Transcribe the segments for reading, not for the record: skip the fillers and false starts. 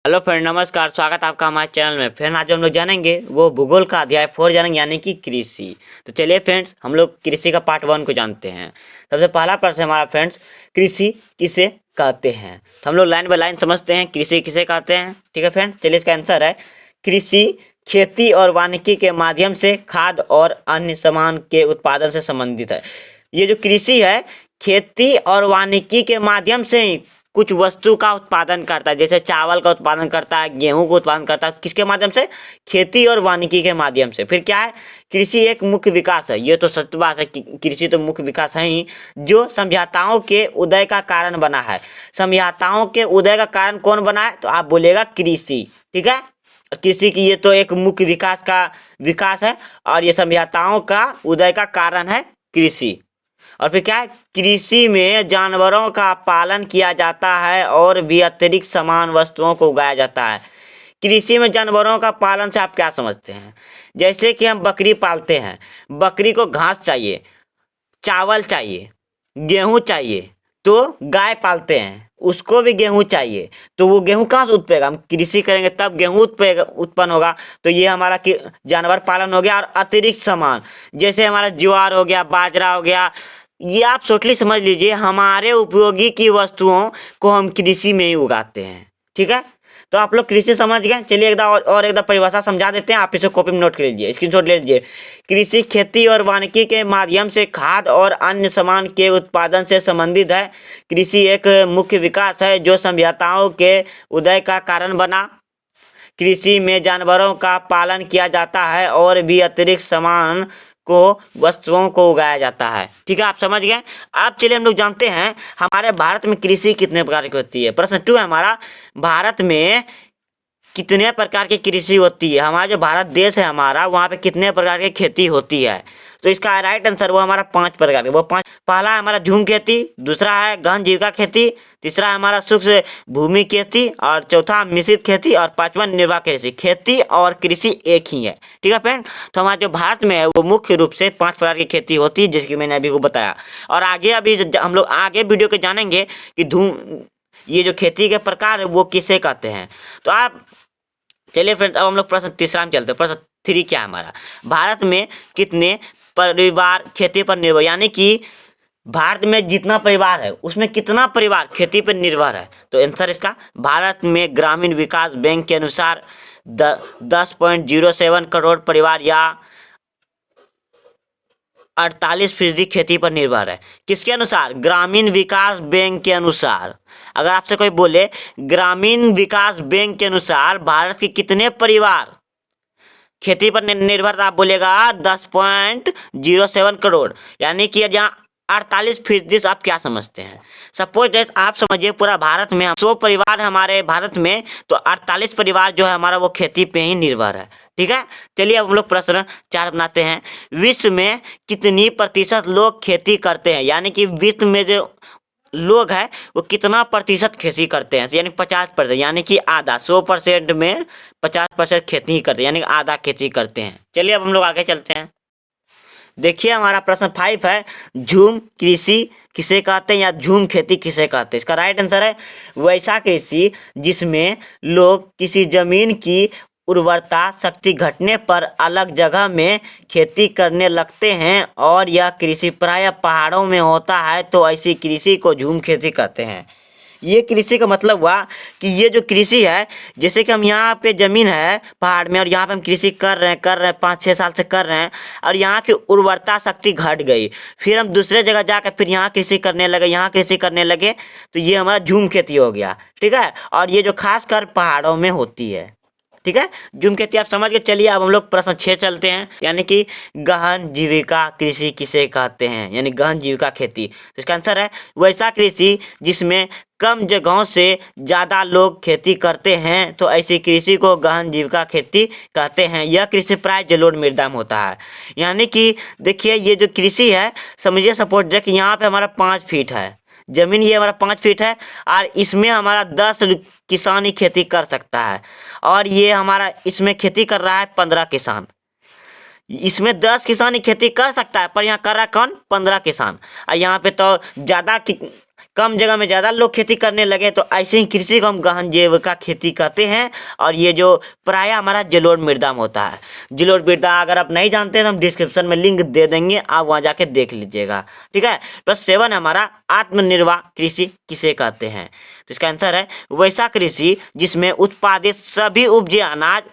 Hello friend, नमस्कार। स्वागत है आपका हमारे चैनल में। फ्रेंड, आज हम लोग जानेंगे वो भूगोल का अध्याय 4 जानेंगे, यानी कि कृषि। तो चलिए फ्रेंड्स, हम लोग कृषि का पार्ट 1 को जानते हैं। सबसे पहला प्रश्न हमारा फ्रेंड्स, कृषि किसे कहते हैं। तो हम लोग लाइन बाय लाइन समझते हैं कृषि किसे कहते हैं। ठीक है फ्रेंड, चलिए इसका आंसर है कृषि खेती और वानिकी के माध्यम से खाद्य और अन्य सामान के उत्पादन से संबंधित है। ये जो कृषि है, खेती और वानिकी के माध्यम से ही कुछ वस्तु का उत्पादन करता है, जैसे चावल का उत्पादन करता है, गेहूं का उत्पादन करता है। किसके माध्यम से? खेती और वानिकी के माध्यम से। फिर क्या है? कृषि एक मुख्य विकास है। ये तो सत्य बात है कि कृषि तो मुख्य विकास है ही, जो सभ्यताओं के उदय का कारण बना है। सभ्यताओं के उदय का कारण कौन बना है? तो आप बोलेगा कृषि। ठीक है, कृषि की ये तो एक मुख्य विकास है, और ये सभ्यताओं का उदय का कारण है कृषि। और फिर क्या है? कृषि में जानवरों का पालन किया जाता है और भी अतिरिक्त समान वस्तुओं को उगाया जाता है। कृषि में जानवरों का पालन से आप क्या समझते हैं? जैसे कि हम बकरी पालते हैं, बकरी को घास चाहिए, चावल चाहिए, गेहूं चाहिए। तो गाय पालते हैं, उसको भी गेहूं चाहिए। तो वो गेहूं कहाँ से उत्पन्न? हम कृषि करेंगे तब गेहूं उत्पन्न होगा। तो ये हमारा जानवर पालन हो गया। और अतिरिक्त सामान, जैसे हमारा ज्वार हो गया, बाजरा हो गया, ये आप टोटली समझ लीजिए, हमारे उपयोगी की वस्तुओं को हम कृषि में ही उगाते हैं। ठीक है, तो आप लोग कृषि समझ गए। चलिए एक और एक परिभाषा समझा देते हैं, आप इसे कॉपी में नोट कर लीजिए, स्क्रीनशॉट ले लीजिए। कृषि खेती और वानिकी के माध्यम से खाद्य और अन्य सामान के उत्पादन से संबंधित है। कृषि एक मुख्य विकास है जो सभ्यताओं के उदय का कारण बना। कृषि में जानवरों का पालन किया जाता है और भी अतिरिक्त सामान को वस्तुओं को उगाया जाता है। ठीक है, आप समझ गए। अब चलिए हम लोग जानते हैं हमारे भारत में कृषि कितने प्रकार की होती है। प्रश्न 2 है हमारा, भारत में कितने प्रकार की कृषि होती है। हमारा जो भारत देश है हमारा, वहाँ पे कितने प्रकार की खेती होती है। तो इसका राइट आंसर वो हमारा 5 प्रकार के, वो 5। पहला है हमारा झूम खेती, दूसरा है गहन जीविका खेती, तीसरा है हमारा शुष्क भूमि खेती, और चौथा मिश्रित खेती, और पांचवा निर्वाह कृषि। खेती और कृषि एक ही है। ठीक है फ्रेंड, तो हमारा जो भारत में है वो मुख्य रूप से 5 प्रकार की खेती होती है, जिसकी मैंने अभी को बताया। और आगे अभी हम लोग आगे वीडियो के जानेंगे कि ये जो खेती के प्रकार है वो किसे कहते हैं। तो आप चलिए फ्रेंड्स, अब हम लोग प्रश्न तीसरा में चलते हैं। प्रश्न 3 क्या है हमारा, भारत में कितने परिवार खेती पर निर्भर, यानी कि भारत में जितना परिवार है उसमें कितना परिवार खेती पर निर्भर है। तो आंसर इसका, भारत में ग्रामीण विकास बैंक के अनुसार 10.07 करोड़ परिवार या 48% खेती पर निर्भर है। किसके अनुसार? ग्रामीण विकास बैंक के अनुसार। अगर आपसे कोई बोले ग्रामीण विकास बैंक के अनुसार भारत के कितने परिवार खेती पर निर्भर, आप बोलेगा 10.07 करोड़, यानी कि जहाँ 48% आप क्या समझते हैं? सपोज जैसे आप समझिए पूरा भारत में 100 परिवार है हमारे भारत में, तो 48 परिवार जो है हमारा वो खेती पे ही निर्भर है। ठीक है, चलिए अब हम लोग प्रश्न 4 बनाते हैं। विश्व में कितनी प्रतिशत लोग खेती करते हैं, यानी कि विश्व में जो लोग हैं वो कितना प्रतिशत खेती करते हैं, यानी 50%, यानी कि आधा। 100% में 50% खेती ही करते हैं, यानी आधा खेती करते हैं। चलिए अब हम लोग आगे चलते हैं। देखिए हमारा प्रश्न 5 है, झूम कृषि किसे कहते हैं या झूम खेती किसे कहते हैं। इसका राइट आंसर है वैसा कृषि जिसमें लोग किसी जमीन की उर्वरता शक्ति घटने पर अलग जगह में खेती करने लगते हैं, और यह कृषि प्रायः पहाड़ों में होता है। तो ऐसी कृषि को झूम खेती कहते हैं। ये कृषि का मतलब हुआ कि ये जो कृषि है, जैसे कि हम यहाँ पे ज़मीन है पहाड़ में, और यहाँ पे हम कृषि कर रहे हैं 5-6 साल से कर रहे हैं, और यहाँ की उर्वरता शक्ति घट गई, फिर हम दूसरे जगह जाकर फिर यहाँ कृषि करने लगे, तो ये हमारा झूम खेती हो गया। ठीक है, और ये जो खासकर पहाड़ों में होती है। ठीक है, झूम खेती आप समझ के चलिए। अब हम लोग प्रश्न 6 चलते हैं, यानी कि गहन जीविका कृषि किसे कहते हैं, यानी गहन जीविका खेती। तो इसका आंसर है वैसा कृषि जिसमें कम जगहों से ज़्यादा लोग खेती करते हैं। तो ऐसी कृषि को गहन जीविका खेती कहते हैं। यह कृषि प्राय जलोढ़ मृदा में होता है। यानी कि देखिए ये जो कृषि है, समझिए सपोज कि यहाँ पे हमारा 5 फीट है जमीन, ये हमारा 5 फीट है, और इसमें हमारा 10 किसान ही खेती कर सकता है, और ये हमारा इसमें खेती कर रहा है 15 किसान। इसमें 10 किसान ही खेती कर सकता है, पर यहाँ कर रहा है कौन? 15 किसान। और यहाँ पे तो ज़्यादा कम जगह में ज़्यादा लोग खेती करने लगे, तो ऐसे ही कृषि को हम गहन जीविका खेती कहते हैं। और ये जो प्राय हमारा जलोढ़ मृदा में होता है। जलोढ़ मृदा अगर आप नहीं जानते तो हम डिस्क्रिप्शन में लिंक दे देंगे, आप वहाँ जाके देख लीजिएगा, ठीक है। प्लस 7 हमारा आत्मनिर्वाह कृषि किसे कहते हैं, तो इसका आंसर है वैसा कृषि जिसमें उत्पादित सभी उपजे अनाज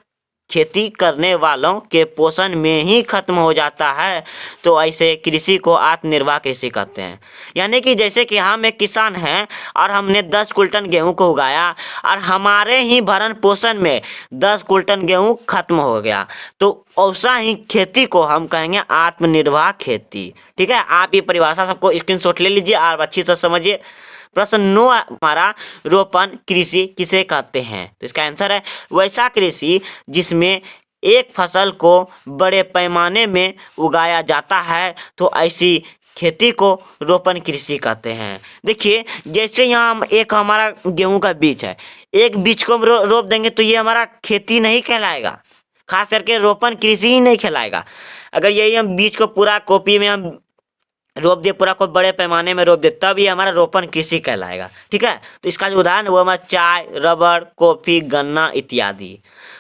खेती करने वालों के पोषण में ही खत्म हो जाता है, तो ऐसे कृषि को आत्मनिर्वाह कृषि कहते हैं। यानी कि जैसे कि हम एक किसान हैं और हमने 10 कुंटल गेहूं को उगाया और हमारे ही भरण पोषण में 10 कुंटल गेहूं खत्म हो गया, तो ऐसा ही खेती को हम कहेंगे आत्मनिर्वाह खेती, ठीक है। आप ये परिभाषा सबको स्क्रीनशॉट ले लीजिए और अच्छी तरह समझिए। प्रश्न 9 हमारा रोपण कृषि किसे कहते हैं, तो इसका आंसर है वैसा कृषि जिसमें एक फसल को बड़े पैमाने में उगाया जाता है, तो ऐसी खेती को रोपण कृषि कहते हैं। देखिए जैसे यहाँ हम एक हमारा गेहूं का बीज है, एक बीज को हम रोप देंगे तो ये हमारा खेती नहीं कहलाएगा, खास करके रोपण कृषि ही नहीं कहलाएगा। अगर यही हम बीज को पूरा कॉपी में हम रोप दिए, पूरा को बड़े पैमाने में रोप दे, तब ये हमारा रोपण कृषि कहलाएगा, ठीक है। तो इसका जो उदाहरण वो हमारा चाय, रबड़, कॉफी, गन्ना इत्यादि।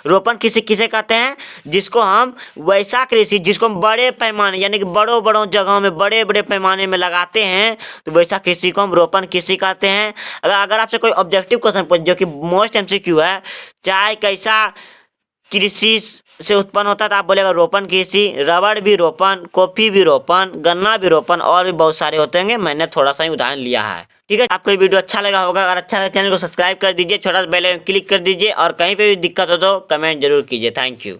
रोपण कृषि किसे कहते हैं, जिसको हम वैसा कृषि जिसको हम बड़े पैमाने यानी कि बड़ों जगहों में बड़े पैमाने में लगाते हैं, तो वैसा कृषि को हम रोपण कृषि कहते हैं। अगर आपसे कोई ऑब्जेक्टिव क्वेश्चन पूछ जो कि मोस्ट MCQ है, चाय कैसा कृषि से उत्पन्न होता था, आप बोलेगा रोपण कृषि। रबड़ भी रोपण, कॉफी भी रोपण, गन्ना भी रोपण, और भी बहुत सारे होते हैं, मैंने थोड़ा सा ही उदाहरण लिया है, ठीक है। आपको ये वीडियो अच्छा लगा होगा, अगर अच्छा लगा चैनल को सब्सक्राइब कर दीजिए, छोटा सा बेल आइकन क्लिक कर दीजिए, और कहीं पे भी दिक्कत हो तो कमेंट जरूर कीजिए। Thank you.